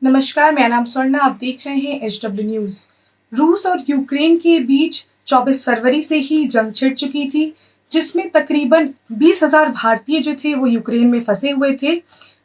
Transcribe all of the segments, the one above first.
नमस्कार, मेरा नाम स्वर्णा, आप देख रहे हैं HW न्यूज़। रूस और यूक्रेन के बीच 24 फरवरी से ही जंग छिड़ चुकी थी, जिसमें तकरीबन 20,000 भारतीय जो थे वो यूक्रेन में फंसे हुए थे।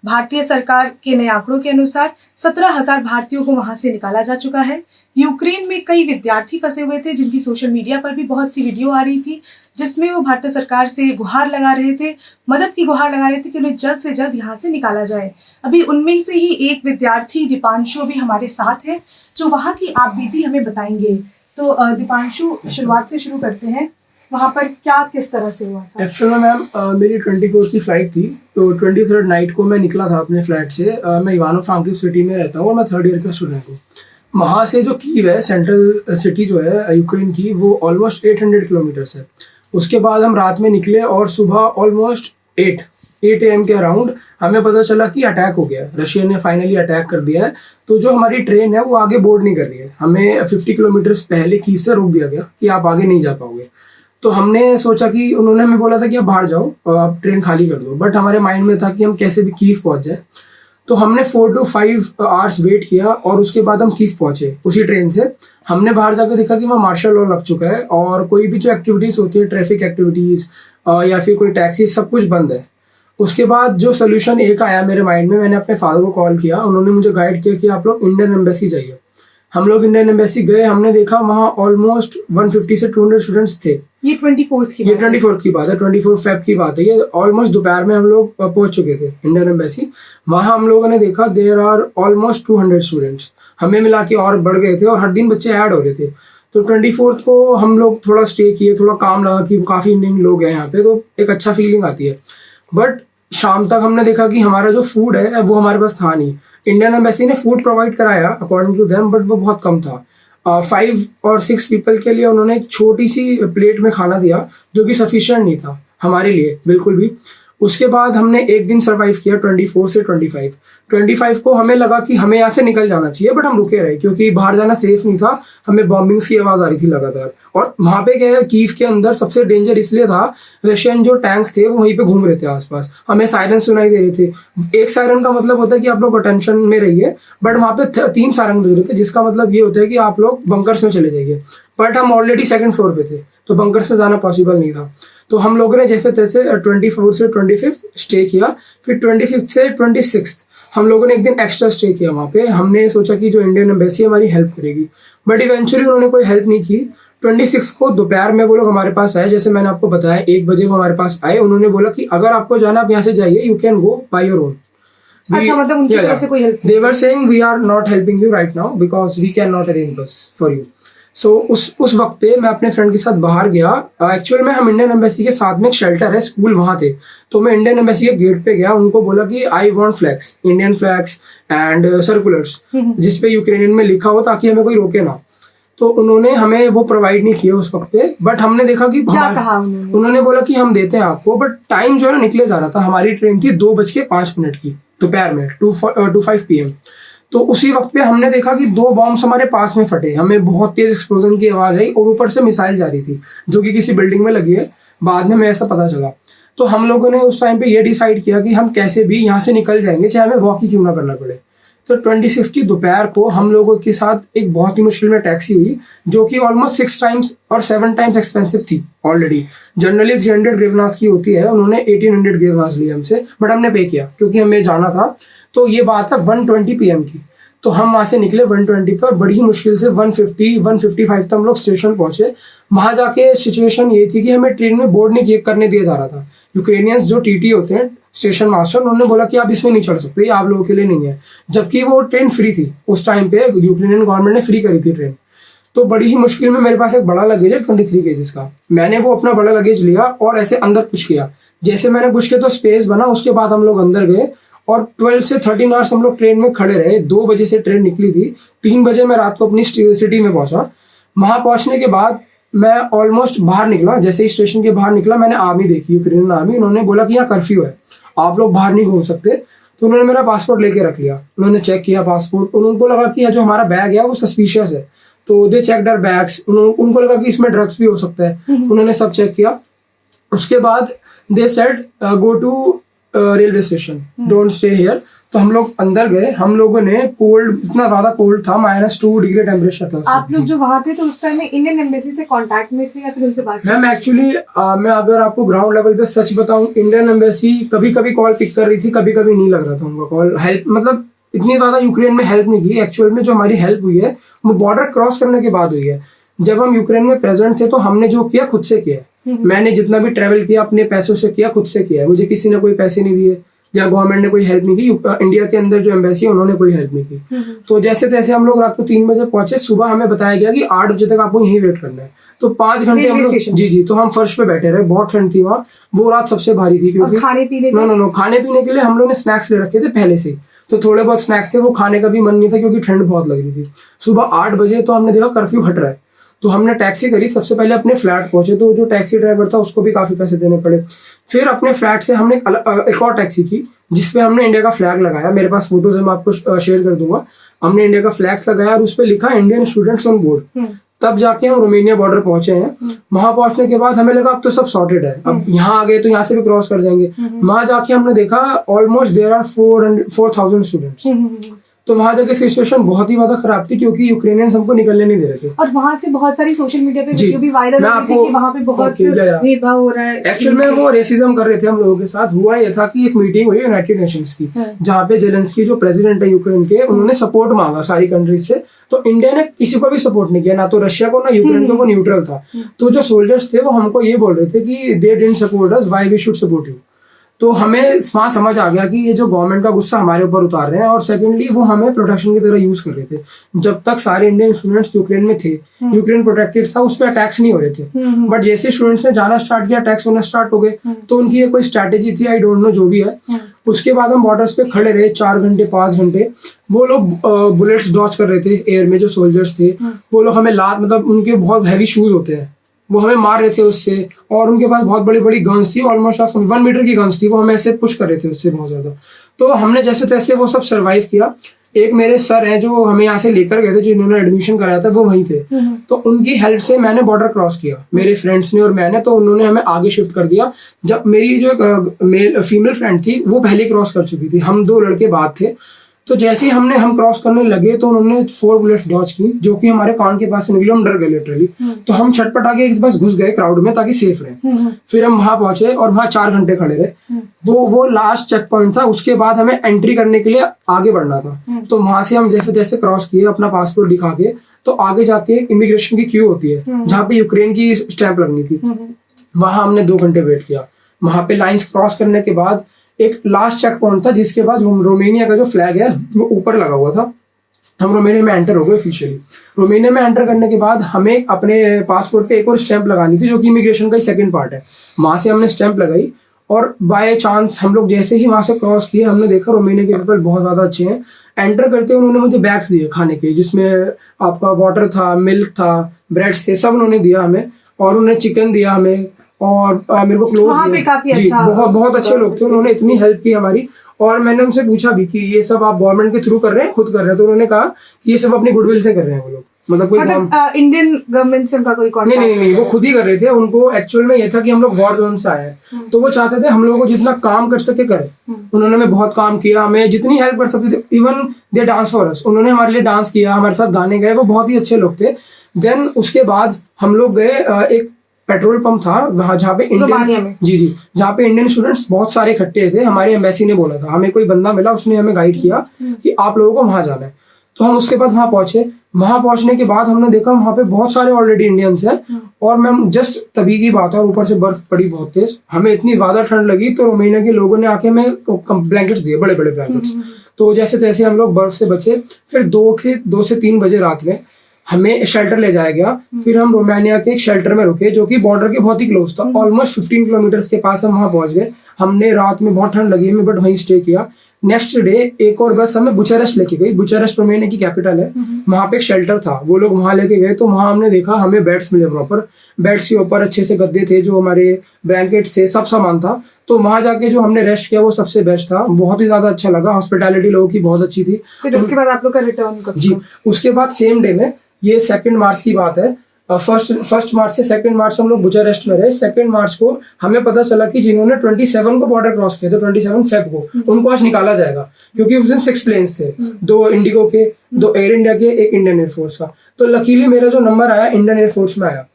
भारतीय सरकार के नए आंकड़ों के अनुसार 17,000 भारतीयों को वहां से निकाला जा चुका है। यूक्रेन में कई विद्यार्थी फंसे हुए थे, जिनकी सोशल मीडिया पर भी बहुत सी वीडियो आ रही थी, जिसमें वो भारतीय सरकार से गुहार लगा रहे थे, मदद की गुहार लगा रहे थे कि उन्हें जल्द से जल्द यहाँ से निकाला जाए। अभी उनमें से ही एक विद्यार्थी दीपांशु भी हमारे साथ है, जो वहाँ की आपबीती हमें बताएंगे। तो दीपांशु, शुरुआत से शुरू करते हैं, वहाँ पर क्या किस तरह से हुआ था? एक्चुअली मैम मेरी 24 की फ्लाइट थी, तो 23 नाइट को मैं निकला था अपने फ्लैट से। मैं इवानो-फ्रांकिव सिटी में रहता हूँ और मैं 3rd ईयर का स्टूडेंट हूँ। वहाँ से जो कीव है, सेंट्रल सिटी जो है यूक्रेन की, वो ऑलमोस्ट 800 किलोमीटर्स है। उसके बाद हम रात में निकले और सुबह ऑलमोस्ट 8 AM के अराउंड हमें पता चला कि अटैक हो गया है, रशिया ने फाइनली अटैक कर दिया है। तो जो हमारी ट्रेन है वो आगे बोर्ड नहीं कर रही है, हमें 50 किलोमीटर्स पहले कीव से रोक दिया गया कि आप आगे नहीं जा पाओगे। तो हमने सोचा कि उन्होंने हमें बोला था कि आप बाहर जाओ, आप ट्रेन खाली कर दो, बट हमारे माइंड में था कि हम कैसे भी कीव पहुंच जाए। तो हमने 4 to 5 आवर्स वेट किया और उसके बाद हम कीव पहुंचे उसी ट्रेन से। हमने बाहर जाकर देखा कि वहाँ मार्शल लॉ लग चुका है और कोई भी जो एक्टिविटीज़ होती है, ट्रैफिक एक्टिविटीज़ या फिर कोई टैक्सी, सब कुछ बंद है। उसके बाद जो सोल्यूशन एक आया मेरे माइंड में, मैंने अपने फादर को कॉल किया, उन्होंने मुझे गाइड किया कि आप लोग इंडियन एम्बेसी जाइए। हम लोग इंडियन एम्बेसी गए, हमने देखा वहाँ ऑलमोस्ट 150 से 200 स्टूडेंट्स थे। ये 24th की बात है, 24 फेब की बात है। ये ऑलमोस्ट दोपहर में हम लोग पहुंच चुके थे इंडियन एम्बेसी। वहाँ हम लोगों ने देखा देयर आर ऑलमोस्ट 200 स्टूडेंट्स। हमें मिला के और बढ़ गए थे और हर दिन बच्चे ऐड हो रहे थे। तो 24 को हम लोग थोड़ा स्टे किए, थोड़ा काम लगा कि काफ़ी इंडियन लोग हैं यहाँ पे, तो एक अच्छा फीलिंग आती है। बट शाम तक हमने देखा कि हमारा जो फूड है वो हमारे पास था नहीं। इंडियन एम्बेसी ने फूड प्रोवाइड कराया अकॉर्डिंग टू देम, बट वो बहुत कम था। 5 और 6 पीपल के लिए उन्होंने एक छोटी सी प्लेट में खाना दिया, जो कि सफिशिएंट नहीं था हमारे लिए बिल्कुल भी। उसके बाद हमने एक दिन सर्वाइव किया 24 से 25। 25 को हमें लगा कि हमें यहाँ से निकल जाना चाहिए, बट हम रुके रहे क्योंकि बाहर जाना सेफ नहीं था। हमें बॉम्बिंग्स की आवाज़ आ रही थी लगातार, और वहाँ पे क्या है, कीव के अंदर सबसे डेंजर इसलिए था, रशियन जो टैंक्स थे वो वहीं पे घूम रहे थे आसपास। हमें सायरन सुनाई दे रहे थे। एक सायरन का मतलब होता है कि आप लोग अटेंशन में रहिए, बट वहाँ पे 3 सायरन बज रहे थे, जिसका मतलब ये होता है कि आप लोग बंकर्स में चले जाइए। बट हम ऑलरेडी 2nd फ्लोर पे थे, तो बंकर्स में जाना पॉसिबल नहीं था। तो हम लोगों ने जैसे तैसे 24 से 25 स्टे किया। फिर 25 से 26 हम लोगों ने एक दिन एक्स्ट्रा स्टे किया वहाँ पे। हमने सोचा कि जो इंडियन एम्बेसी हमारी हेल्प करेगी, बट इवेंचुअली उन्होंने कोई हेल्प नहीं की। 26 को दोपहर में वो लोग हमारे पास आए, जैसे मैंने आपको बताया 1 बजे वो हमारे पास आए। उन्होंने बोला कि अगर आपको जाना, आप यहाँ से जाइए, you can go by your own. अच्छा, मतलब उनकी तरफ से कोई help? They were saying we are not helping you right now because we cannot arrange bus for you. So उस वक्त पे मैं अपने फ्रेंड के साथ बाहर गया। एक्चुअल में हम इंडियन एम्बेसी के साथ में एक शेल्टर है, स्कूल वहाँ थे। तो मैं इंडियन एम्बेसी के गेट पे गया, उनको बोला कि I want flags, Indian flags and circulars, जिसपे यूक्रेनियन में लिखा हो ताकि हमें कोई रोके ना। तो उन्होंने हमें वो प्रोवाइड नहीं किया उस वक्त पे, बट हमने देखा कि क्या कहा उन्होंने बोला कि हम देते हैं आपको, बट टाइम जो है ना निकले जा रहा था। हमारी ट्रेन थी 2:05 की दोपहर में, 2:05 PM। तो उसी वक्त पे हमने देखा कि 2 बॉम्ब्स हमारे पास में फटे। हमें बहुत तेज एक्सप्लोजन की आवाज आई और ऊपर से मिसाइल जा रही थी, जो कि किसी बिल्डिंग में लगी है। बाद में हमें ऐसा पता चला। तो हम लोगों ने उस टाइम पे ये डिसाइड किया कि हम कैसे भी यहाँ से निकल जाएंगे, चाहे हमें वॉक ही क्यों ना करना पड़े। तो 26 की दोपहर को हम लोगों के साथ एक बहुत ही मुश्किल में टैक्सी हुई, जो कि ऑलमोस्ट 6 टाइम्स और 7 टाइम्स एक्सपेंसिव थी ऑलरेडी। जनरली 300 ग्रेवनास की होती है, उन्होंने 1800 ग्रेवनास ली हमसे, बट हमने पे किया क्योंकि हमें जाना था। तो ये बात है 1:20 PM की। तो हम वहाँ से निकले 1:20 पर, बड़ी ही मुश्किल से 1:55 तक हम लोग स्टेशन पहुंचे। वहाँ जाके सिचुएशन ये थी कि हमें ट्रेन में बोर्ड नहीं करने दिया जा रहा था। यूक्रेनियंस जो TT होते हैं, स्टेशन मास्टर, उन्होंने बोला कि आप इसमें नहीं चढ़ सकते, ये आप लोगों के लिए नहीं है। जबकि वो ट्रेन फ्री थी उस टाइम पे, यूक्रेनियन गवर्नमेंट ने फ्री करी थी ट्रेन। तो बड़ी ही मुश्किल में मेरे पास एक बड़ा लगेज है 23 kg का। मैंने वो अपना बड़ा लगेज लिया और ऐसे अंदर पुश किया। जैसे मैंने पुश किया तो स्पेस बना। उसके बाद हम लोग अंदर गए और 12 से 13 आवर्स हम लोग ट्रेन में खड़े रहे। 2 बजे से ट्रेन निकली थी, 3 बजे मैं रात को अपनी सिटी में पहुंचा। वहां पहुंचने के बाद मैं ऑलमोस्ट बाहर निकला। जैसे ही स्टेशन के बाहर निकला, मैंने आर्मी देखी, यूक्रेनियन आर्मी। उन्होंने बोला कि यहाँ कर्फ्यू है, आप लोग बाहर नहीं घूम सकते। तो उन्होंने मेरा पासपोर्ट लेके रख लिया। उन्होंने चेक किया पासपोर्ट, उनको लगा कि जो हमारा बैग है वो सस्पिशियस है, तो दे चेक्ड आवर बैग्स। उनको लगा कि इसमें ड्रग्स भी हो सकता है। उन्होंने सब चेक किया। उसके बाद they said go to railway station, don't stay here. तो हम लोग अंदर गए, हम लोगों ने कोल्ड, इतना ज्यादा कोल्ड था, -2 डिग्री टेम्परेचर था उस आप वक्त। लोग जो वहाँ थे तो उस टाइम में इंडियन एम्बेसी से कांटेक्ट में थे या फिर उनसे बात? मैम एक्चुअली मैं अगर आपको ग्राउंड लेवल पे सच बताऊं, इंडियन एम्बेसी कभी कभी कॉल पिक कर रही थी, कभी कभी नहीं लग रहा था उनका कॉल। हेल्प मतलब इतनी ज्यादा यूक्रेन में हेल्प नहीं की। एक्चुअल में जो हमारी हेल्प हुई है वो बॉर्डर क्रॉस करने के बाद हुई है। जब हम यूक्रेन में प्रेजेंट थे तो हमने जो किया खुद से किया है। मैंने जितना भी ट्रेवल किया अपने पैसों से किया, खुद से किया है। मुझे किसी ने कोई पैसे नहीं दिए या गवर्नमेंट ने कोई हेल्प नहीं की। इंडिया के अंदर जो एम्बेसी है उन्होंने कोई हेल्प नहीं की। तो जैसे तैसे हम लोग रात को 3 बजे पहुंचे। सुबह हमें बताया गया कि 8 बजे तक आपको यहीं वेट करना है। तो 5 घंटे हम लोग, जी, तो हम फर्श पे बैठे रहे। बहुत ठंड थी वहाँ, वो रात सबसे भारी थी। क्योंकि खाने पीने नो खाने पीने के लिए हम लोग ने स्नैक्स ले रखे थे पहले से ही। तो थोड़े बहुत स्नैक्स थे, वो खाने का भी मन नहीं था क्योंकि ठंड बहुत लग रही थी। सुबह 8 बजे तो हमने देखा कर्फ्यू हट रहा है, तो हमने टैक्सी करी। सबसे पहले अपने फ्लैट पहुंचे, तो जो टैक्सी ड्राइवर था उसको भी काफी पैसे देने पड़े। फिर अपने फ्लैट से हमने एक और टैक्सी की जिसपे हमने इंडिया का फ्लैग लगाया। मेरे पास फोटोज है, मैं आपको शेयर कर दूंगा। हमने इंडिया का फ्लैग लगाया और उस पर लिखा इंडियन स्टूडेंट्स ऑन बोर्ड। तब जाके हम रोमानिया बॉर्डर पहुंचे हैं। वहां पहुंचने के बाद हमें लगा अब तो सब सॉर्टेड है, अब यहाँ आ गए तो यहाँ से भी क्रॉस कर जाएंगे। वहां जाके हमने देखा ऑलमोस्ट देयर आर 4,000 स्टूडेंट्स। तो वहां जाके सिचुएशन बहुत ही ज्यादा खराब थी क्योंकि यूक्रेनियंस हमको निकलने नहीं दे रहे थे। और वहां से बहुत सारी सोशल मीडिया पे वीडियो भी वायरल हो रही थी कि वहां पे बहुत भेदभाव हो रहा है। एक्चुअल में वो रेसिज्म कर रहे थे हम लोगों के साथ। हुआ ये था कि एक मीटिंग हुई यूनाइटेड नेशंस की, जहाँ पे जेलेंस्की जो प्रेसिडेंट है यूक्रेन के, उन्होंने सपोर्ट मांगा सारी कंट्रीज से। तो इंडिया ने किसी को भी सपोर्ट नहीं किया, ना तो रशिया को ना यूक्रेन को, वो न्यूट्रल था। तो जो सोल्जर्स थे वो हमको ये बोल रहे थे कि they didn't support us, why we should support you. तो हमें वहां समझ आ गया कि ये जो गवर्नमेंट का गुस्सा हमारे ऊपर उतार रहे हैं, और सेकेंडली वो हमें प्रोटेक्शन की तरह यूज कर रहे थे। जब तक सारे इंडियन स्टूडेंट्स यूक्रेन में थे, यूक्रेन प्रोटेक्टेड था, उस पर अटैक्स नहीं हो रहे थे। बट जैसे स्टूडेंट्स ने जाना स्टार्ट किया, अटैक्स होना स्टार्ट हो गए। तो उनकी ये कोई स्ट्रैटेजी थी, आई डोंट नो, जो भी है। उसके बाद हम बॉर्डर्स पे खड़े रहे 4 घंटे 5 घंटे। वो लोग बुलेट्स डॉच कर रहे थे एयर में, जो सोल्जर्स थे वो लोग हमें मतलब उनके बहुत हैवी शूज होते हैं, वो हमें मार रहे थे उससे। और उनके पास बहुत बड़ी बड़ी गन्स थी, ऑलमोस्ट 1 मीटर की गन्स थी, वो हमें ऐसे पुश कर रहे थे उससे बहुत ज्यादा। तो हमने जैसे तैसे वो सब सर्वाइव किया। एक मेरे सर हैं जो हमें यहाँ से लेकर गए थे, जिन्होंने एडमिशन कराया था, वो वहीं थे। तो उनकी हेल्प से मैंने बॉर्डर क्रॉस किया, मेरे फ्रेंड्स ने और मैंने। तो उन्होंने हमें आगे शिफ्ट कर दिया। जब मेरी जो फीमेल फ्रेंड थी वो पहले क्रॉस कर चुकी थी, हम 2 लड़के बाद थे। तो जैसे ही हम क्रॉस करने लगे तो उन्होंने 4 बुलेट्स डॉच की, जो कि हमारे कान के पास से निकली। हम डर गए लिटरली। तो हम छटपट आके बस घुस गए क्राउड में ताकि सेफ रहे। फिर हम वहां पहुंचे और वहां 4 घंटे खड़े रहे। वो लास्ट चेक पॉइंट था। उसके बाद हमें एंट्री करने के लिए आगे बढ़ना था। तो वहां से हम जैसे तैसे क्रॉस किए अपना पासपोर्ट दिखा के। तो आगे जाके इमिग्रेशन की क्यू होती है, जहाँ पे यूक्रेन की स्टैंप लगनी थी। वहां हमने 2 घंटे वेट किया। वहां पे लाइंस क्रॉस करने के बाद एक लास्ट चेक पॉइंट था, जिसके बाद रोमानिया का जो फ्लैग है वो ऊपर लगा हुआ था। हम रोमानिया में एंटर हो गए ऑफिशियली। रोमानिया में एंटर करने के बाद हमें अपने पासपोर्ट पे एक और स्टैंप लगानी थी, जो कि इमिग्रेशन का ही सेकंड पार्ट है। वहां से हमने स्टैंप लगाई और बाय चांस हम लोग जैसे ही वहां से क्रॉस किए, हमने देखा रोमानिया के पीपल बहुत ज्यादा अच्छे हैं। एंटर करते उन्होंने मुझे बैग्स दिए खाने के, जिसमें आपका वाटर था, मिल्क था, ब्रेड्स थे, सब उन्होंने दिया हमें। और उन्होंने चिकन दिया हमें और मेरे को क्लोथ दिया। जी, बहुत अच्छे लोग थे, उन्होंने इतनी हेल्प की हमारी। और मैंने उनसे पूछा भी कि ये सब आप गवर्नमेंट के थ्रू कर रहे हैं, खुद कर रहे हैं? तो उन्होंने कहा कि ये सब अपनी गुडविल से कर रहे हैं वो लोग। मतलब कोई इंडियन गवर्नमेंट से उनका कोई कॉन्टैक्ट नहीं, वो खुद ही कर रहे थे। उनको एक्चुअल में ये था कि हम लोग वॉर जोन से आए हैं, तो वो चाहते थे हम लोगों को जितना काम कर सके करें। उन्होंने हमें बहुत काम किया, हमें जितनी हेल्प कर सकते थे। Even they dance for us, उन्होंने हमारे लिए डांस किया, हमारे साथ गाने गए, वो बहुत ही अच्छे लोग थे। देन उसके बाद हम लोग गए एक पेट्रोल पंप था वहाँ, जहाँ पे इंडियन जहाँ पे इंडियन स्टूडेंट्स बहुत सारे इकट्ठे थे। हमारी एम्बेसी ने बोला था, हमें कोई बंदा मिला, उसने हमें गाइड किया कि आप लोगों को वहां जाना है। तो हम उसके बाद वहां पहुंचे। वहां पहुंचने के बाद हमने देखा वहां पे बहुत सारे ऑलरेडी इंडियंस हैं। और मैम जस्ट तभी की बात है, ऊपर से बर्फ पड़ी बहुत तेज, हमें इतनी ज्यादा ठंड लगी। तो रोमानिया के लोगों ने आके हमें ब्लैंकेट्स दिए, बड़े बड़े ब्लैंकेट्स। तो जैसे तैसे हम लोग बर्फ से बचे। फिर 2 से 3 बजे रात में हमें शेल्टर ले जाया गया। फिर हम रोमानिया के एक शेल्टर में रुके, जो कि बॉर्डर के बहुत ही क्लोज था। ऑलमोस्ट 15 किलोमीटर के पास हम वहां पहुंच गए। हमने रात में बहुत ठंड लगी हमें, बट वहीं स्टे किया। नेक्स्ट डे एक और बस हमें बुचारेस्ट लेके गई। बुचारेस्ट रोमानिया की कैपिटल है। वहां पे एक शेल्टर था, वो लोग वहां लेके गए। तो वहां हमने देखा हमें बेड्स मिले प्रॉपर। बेड्स के ऊपर अच्छे से गद्दे थे, जो हमारे ब्लैंकेट्स थे, सब सामान था। तो वहां जाके जो हमने रेस्ट किया वो सबसे बेस्ट था, बहुत ही ज्यादा अच्छा लगा। हॉस्पिटैलिटी लोगों की बहुत अच्छी थी। फिर उसके बाद आप लोग का रिटर्न कब? जी, उसके बाद सेम डे में, ये 2 मार्च की बात है, फर्स्ट मार्च से 2 मार्च हम लोग बुचारेस्ट में रहे। 2 मार्च को हमें पता चला कि जिन्होंने 27 को बॉर्डर क्रॉस किया था, 27 फेब को, उनको आज निकाला जाएगा, क्योंकि उस दिन 6 प्लेन्स थे, 2 इंडिगो के, 2 एयर इंडिया के, 1 इंडियन एयरफोर्स का। तो लकीली मेरा जो नंबर आया इंडियन एयरफोर्स में आया।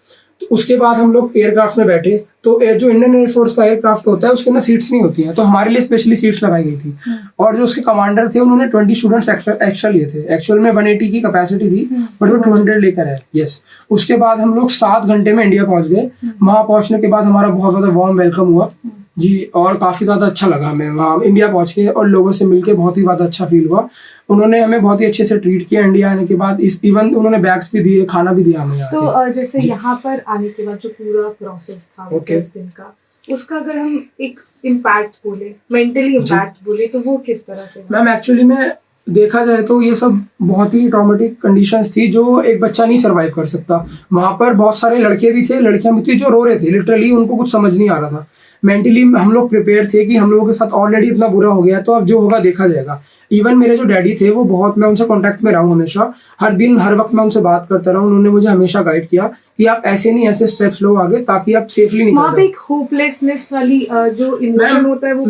तो उसके बाद हम लोग एयरक्राफ्ट में बैठे, तो जो इंडियन एयरफोर्स का एयरक्राफ्ट होता है उसके अंदर सीट्स नहीं होती हैं, तो हमारे लिए स्पेशली सीट्स लगाई गई थी। और जो उसके कमांडर थे उन्होंने 20 स्टूडेंट्स एक्स्ट्रा लिए थे। एक्चुअल में 180 की कैपेसिटी थी, बट वो 200 लेकर आए। यस, उसके बाद हम लोग 7 घंटे में इंडिया पहुंच गए। वहां पहुंचने के बाद हमारा बहुत ज्यादा वार्म वेलकम हुआ जी, और काफी ज्यादा अच्छा लगा हमें वहाँ इंडिया पहुंच के, और लोगों से मिलके बहुत ही ज्यादा अच्छा फील हुआ। उन्होंने हमें बहुत ही अच्छे से ट्रीट किया इंडिया आने के बाद। इस इवन उन्होंने बैग्स भी दिए, खाना भी दिया हमें। तो जैसे यहाँ पर आने के बाद जो पूरा प्रोसेस था 10 दिन का, उसका अगर हम एक इम्पैक्ट बोले, मेंटली इम्पैक्ट बोले, तो वो किस तरह से? मैम एक्चुअली में देखा जाए तो ये सब बहुत ही ट्रॉमेटिक कंडीशंस थी जो एक बच्चा नहीं सरवाइव कर सकता। वहाँ पर बहुत सारे लड़के भी थे, लड़कियां भी थी जो रो रहे थे, लिटरली उनको कुछ समझ नहीं आ रहा था। मेंटली हम लोग प्रिपेयर थे कि हम लोगों के साथ ऑलरेडी इतना बुरा हो गया, तो अब जो होगा देखा जाएगा। इवन मेरे जो डैडी थे वो बहुत, मैं उनसे कांटेक्ट में रहा हूँ हमेशा, हर दिन हर वक्त मैं उनसे बात करता रहा हूँ। उन्होंने मुझे हमेशा गाइड किया कि आप ऐसे नहीं, ऐसे स्टेप्स लो आगे, ताकि आप सेफली निकल वहाँ पे एक होपलेसनेस वाली जो इमोशन होता है वो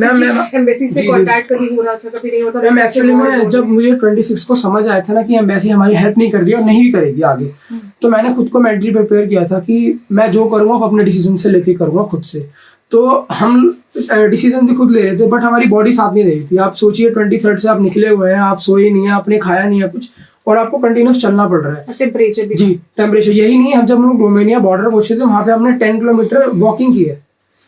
एम्बेसी से कांटेक्ट कभी हो रहा था, कभी नहीं होता। मैम एक्चुअली में जब मुझे 26 को समझ आया था ना कि एम्बेसी हमारी हेल्प नहीं कर रही और नहीं भी करेगी आगे, तो मैंने खुद को मेंटली प्रिपेयर किया था कि मैं जो करूँगा अपने डिसीजन से लेके करूँगा खुद से। तो हम डिसीजन भी खुद ले रहे थे, बट हमारी बॉडी साथ नहीं दे रही थी। आप सोचिए 23 से आप निकले हुए हैं, आप सोए नहीं है, आपने खाया नहीं है कुछ, और आपको कंटिन्यूस चलना पड़ रहा है। टेम्परेचर भी, जी टेम्परेचर यही नहीं है। हम जब हम लोग रोमानिया बॉर्डर पहुंचे थे, वहां पे हमने 10 किलोमीटर वॉकिंग की है,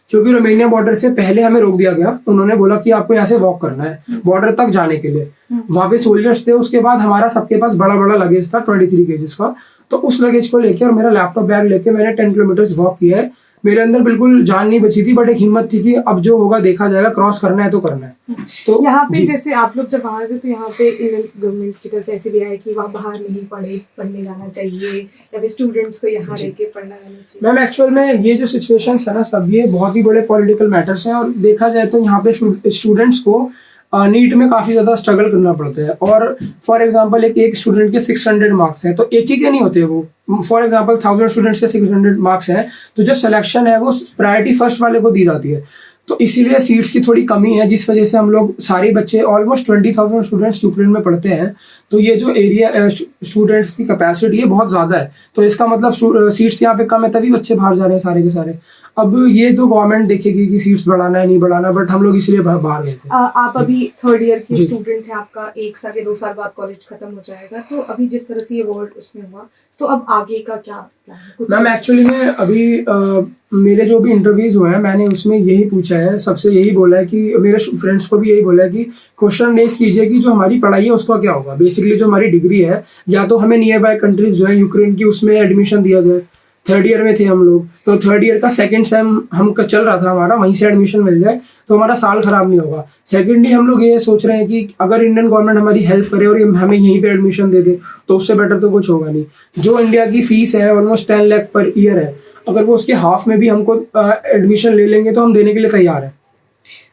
क्योंकि रोमानिया बॉर्डर से पहले हमें रोक दिया गया। उन्होंने बोला कि आपको यहाँ से वॉक करना है बॉर्डर तक जाने के लिए। वहां पे सोल्जर्स थे। उसके बाद हमारा सबके पास बड़ा बड़ा लगेज था 23 केजीज का, तो उस लगेज को लेके और मेरा लैपटॉप बैग लेके मैंने 10 किलोमीटर वॉक किया है। मेरे अंदर बिल्कुल जान नहीं बची थी, बट एक हिम्मत थी कि अब जो होगा देखा जाएगा, क्रॉस करना है तो करना है। तो यहाँ पे जैसे आप लोग जब वहां थे, तो यहाँ पे इंडियन गवर्नमेंट की तरफ से ऐसे भी आया कि वहाँ बाहर नहीं पढ़ने जाना चाहिए, या फिर स्टूडेंट्स को यहाँ रह के पढ़ना जाना चाहिए। मैम एक्चुअल में ये जो सिचुएशंस है ना सब, ये बहुत ही बड़े पॉलिटिकल मैटर्स हैं, और देखा जाए तो यहाँ पे स्टूडेंट्स को नीट में काफी ज्यादा स्ट्रगल करना पड़ता है। और फॉर एग्जांपल एक स्टूडेंट के 600 मार्क्स हैं, तो एक ही के नहीं होते वो। फॉर एग्जांपल 1000 स्टूडेंट्स के 600 मार्क्स हैं, तो जो सिलेक्शन है वो प्रायोरिटी फर्स्ट वाले को दी जाती है। तो इसीलिए सीट्स की थोड़ी कमी है, जिस वजह से हम लोग सारे बच्चे, ऑलमोस्ट 20,000 स्टूडेंट्स यूक्रेन में पढ़ते हैं। तो ये जो एरिया स्टूडेंट्स की कैपेसिटी है बहुत ज़्यादा है, तो इसका मतलब सीट्स यहाँ पे कम है, तभी बच्चे बाहर जा रहे हैं सारे के सारे। अब ये तो गवर्नमेंट देखेगी कि सीट्स बढ़ाना है नहीं बढ़ाना, बट हम लोग इसलिए बाहर गए थे। आप अभी 3rd ईयर के स्टूडेंट हैं, आपका 1 साल या 2 साल बाद कॉलेज खत्म हो जाएगा, तो अभी जिस तरह से ये वर्ल्ड उसमें हुआ, तो अब आगे का क्या प्लान है? मैम एक्चुअली में अभी मेरे जो भी इंटरव्यूज हुए हैं, मैंने उसमें यही पूछा है, सबसे यही बोला है कि मेरे फ्रेंड्स को भी यही बोला है कि क्वेश्चन रेज कीजिए कि जो हमारी पढ़ाई है उसका क्या होगा। बेसिकली जो हमारी डिग्री है, या तो हमें नियर बाय कंट्रीज जो है यूक्रेन की, उसमें एडमिशन दिया जाए। 3rd ईयर में थे हम लोग, तो 3rd ईयर का 2nd सेम हम का चल रहा था हमारा, वहीं से एडमिशन मिल जाए तो हमारा साल खराब नहीं होगा। सेकेंडली हम लोग ये सोच रहे हैं कि अगर इंडियन गवर्नमेंट हमारी हेल्प करे और हमें यहीं पे एडमिशन दे दे, तो उससे बेटर तो कुछ होगा नहीं। जो इंडिया की फीस है ऑलमोस्ट 10 लाख पर ईयर है, अगर वो उसके हाफ में भी हमको एडमिशन ले लेंगे तो हम देने के लिए तैयार हैं।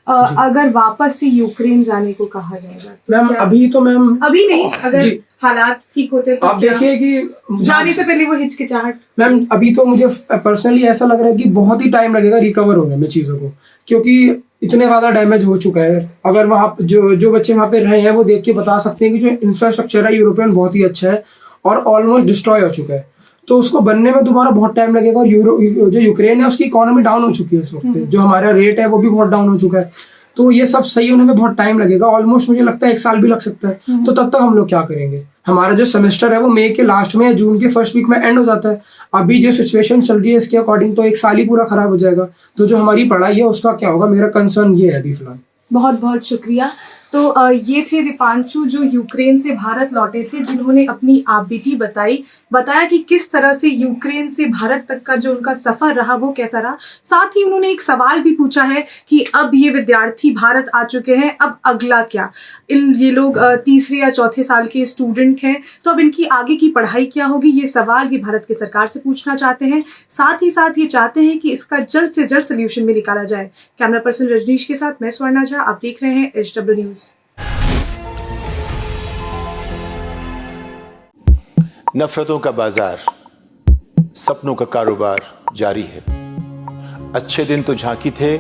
अगर वापस से यूक्रेन जाने को कहा जाएगा, मैम अभी तो मैम अभी नहीं, अगर हालात ठीक होते तो आप देखिए कि जाने से पहले वो हिचकिचाहट। मैम अभी तो मुझे पर्सनली ऐसा लग रहा है कि बहुत ही टाइम लगेगा रिकवर होने में चीज़ों को, क्योंकि इतने ज़्यादा डैमेज हो चुका है। अगर वहाँ जो बच्चे वहाँ पे रहे हैं वो देख के बता सकते हैं कि जो इंफ्रास्ट्रक्चर है यूरोपियन बहुत ही अच्छा है और ऑलमोस्ट डिस्ट्रॉय हो चुका है, तो उसको बनने में दोबारा बहुत टाइम लगेगा। और जो यूक्रेन है उसकी इकोनॉमी डाउन हो चुकी है इस वक्त, जो हमारा रेट है वो भी बहुत डाउन हो चुका है, तो ये सब सही होने में बहुत टाइम लगेगा। ऑलमोस्ट मुझे लगता है 1 साल भी लग सकता है। तो तब तक हम लोग क्या करेंगे? हमारा जो सेमेस्टर है वो मई के लास्ट में या जून के फर्स्ट वीक में एंड हो जाता है। अभी जो सिचुएशन चल रही है इसके अकॉर्डिंग तो 1 साल ही पूरा खराब हो जाएगा। तो जो हमारी पढ़ाई है उसका क्या होगा, मेरा कंसर्न ये है अभी फिलहाल। बहुत बहुत शुक्रिया। तो ये थे दीपांशु जो यूक्रेन से भारत लौटे थे, जिन्होंने अपनी आपबीती बताया कि किस तरह से यूक्रेन से भारत तक का जो उनका सफर रहा वो कैसा रहा। साथ ही उन्होंने एक सवाल भी पूछा है कि अब ये विद्यार्थी भारत आ चुके हैं, अब अगला क्या? ये लोग 3रे या 4थे साल के स्टूडेंट हैं, तो अब इनकी आगे की पढ़ाई क्या होगी, ये सवाल ये भारत की सरकार से पूछना चाहते हैं। साथ ही साथ ये चाहते हैं कि इसका जल्द से जल्द सोल्यूशन भी निकाला जाए। कैमरा पर्सन रजनीश के साथ मैं स्वर्णा झा, आप देख रहे हैं HW न्यूज। नफरतों का बाजार, सपनों का कारोबार जारी है। अच्छे दिन तो झांकी थे,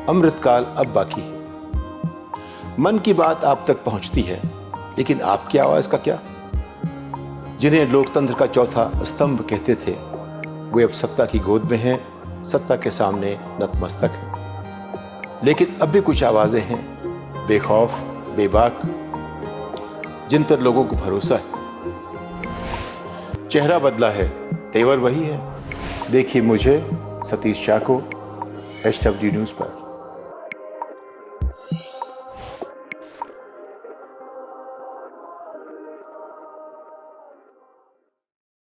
अमृतकाल अब बाकी है। मन की बात आप तक पहुंचती है, लेकिन आपकी आवाज का क्या? जिन्हें लोकतंत्र का चौथा स्तंभ कहते थे, वे अब सत्ता की गोद में हैं, सत्ता के सामने नतमस्तक हैं। लेकिन अब भी कुछ आवाजें हैं, बेखौफ, बेबाक, जिन पर लोगों को भरोसा है। चेहरा बदला है, तेवर वही है। देखिए मुझे, सतीश शाह को, HW न्यूज़ पर।